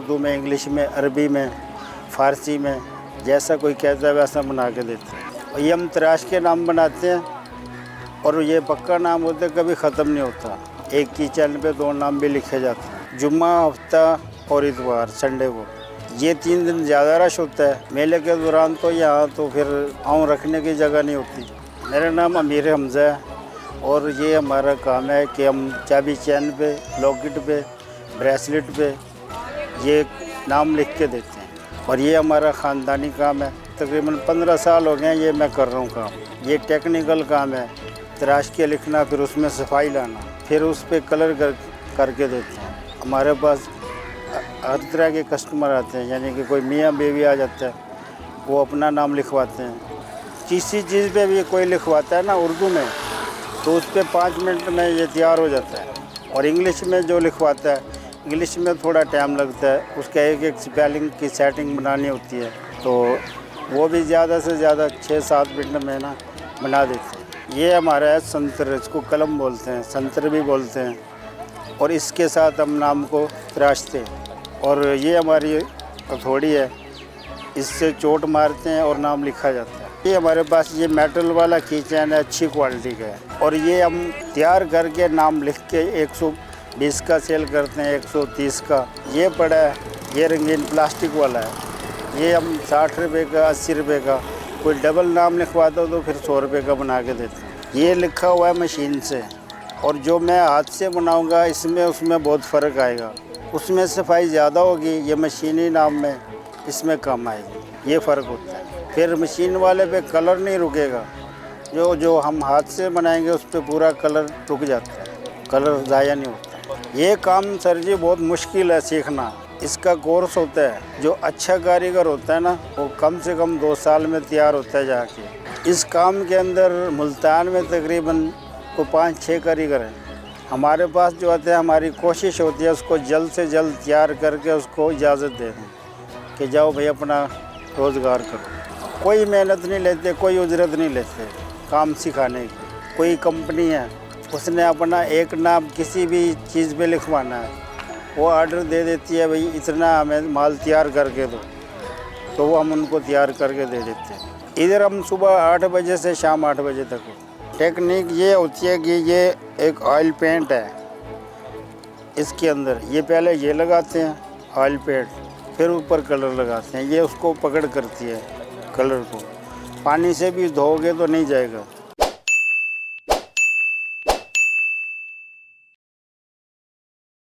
उर्दू में, इंग्लिश में, अरबी में, फ़ारसी में, जैसा कोई कहता है वैसा बना के देते हैं। और ये हम तराश के नाम बनाते हैं और ये पक्का नाम होता है, कभी ख़त्म नहीं होता। एक ही चैनल पे 2 नाम भी लिखे जाते हैं, जुम्मा, हफ्ता और इतवार, संडे को। ये 3 दिन ज़्यादा रश होता है। मेले के दौरान तो यहाँ तो फिर पाँव रखने की जगह नहीं होती। मेरा नाम अमीर हमज़ा है और ये हमारा काम है कि हम चाबी चैन पे, लॉकेट पे, ब्रेसलेट पे ये नाम लिख के देते हैं और ये हमारा ख़ानदानी काम है। तकरीबन 15 साल हो गए हैं ये मैं कर रहा हूँ काम। ये टेक्निकल काम है, तराश के लिखना, फिर उसमें सफाई लाना, फिर उस पर कलर करके देते हैं। हमारे पास हर तरह के कस्टमर आते हैं, यानी कि कोई मियाँ बीवी आ जाता है, वो अपना नाम लिखवाते हैं। किसी चीज़ पे भी कोई लिखवाता है ना उर्दू में, तो उस पर 5 मिनट में ये तैयार हो जाता है। और इंग्लिश में जो लिखवाता है, इंग्लिश में थोड़ा टाइम लगता है, उसका एक स्पेलिंग की सेटिंग बनानी होती है, तो वो भी ज़्यादा से ज़्यादा 6-7 मिनट में ना बना देते हैं। ये हमारा है संतर, इसको कलम बोलते हैं, संतर भी बोलते हैं, और इसके साथ हम नाम को तराशते हैं। और ये हमारी हथौड़ी है, इससे चोट मारते हैं और नाम लिखा जाता है। ये हमारे पास ये मेटल वाला की चैन है, अच्छी क्वालिटी का है, और ये हम तैयार करके नाम लिख के 120 का सेल करते हैं, 130 का। ये पड़ा है, ये रंगीन प्लास्टिक वाला है, ये हम 60 रुपये का, 80 रुपये का। कोई डबल नाम लिखवाता हो तो फिर 100 रुपये का बना के देते हैं। ये लिखा हुआ है मशीन से, और जो मैं हाथ से बनाऊँगा इसमें उसमें बहुत फ़र्क आएगा। उसमें सफाई ज़्यादा होगी, ये मशीनी नाम में इसमें कम आएगी, ये फ़र्क होता है। फिर मशीन वाले पे कलर नहीं रुकेगा, जो हम हाथ से बनाएंगे उस पर पूरा कलर रुक जाता है, कलर ज़ाया नहीं होता। ये काम सर जी बहुत मुश्किल है सीखना, इसका कोर्स होता है। जो अच्छा कारीगर होता है ना, वो कम से कम 2 साल में तैयार होता है जाके। इस काम के अंदर मुल्तान में तकरीबन को 5-6 कारीगर हैं। हमारे पास जो आते हैं, हमारी कोशिश होती है उसको जल्द से जल्द तैयार करके उसको इजाज़त दे दें कि जाओ भाई अपना रोज़गार करो। कोई मेहनत नहीं लेते, कोई उजरत नहीं लेते काम सिखाने की। कोई कंपनी है, उसने अपना एक नाम किसी भी चीज़ पे लिखवाना है, वो ऑर्डर दे देती है, भाई इतना हमें माल तैयार करके दो, तो वो हम उनको तैयार करके दे देते हैं। इधर हम सुबह 8 बजे से शाम 8 बजे तक। टेक्निक ये होती है कि ये एक ऑयल पेंट है, इसके अंदर ये पहले ये लगाते हैं ऑयल पेंट, फिर ऊपर कलर लगाते हैं। ये उसको पकड़ करती है, कलर को पानी से भी धोओगे तो नहीं जाएगा।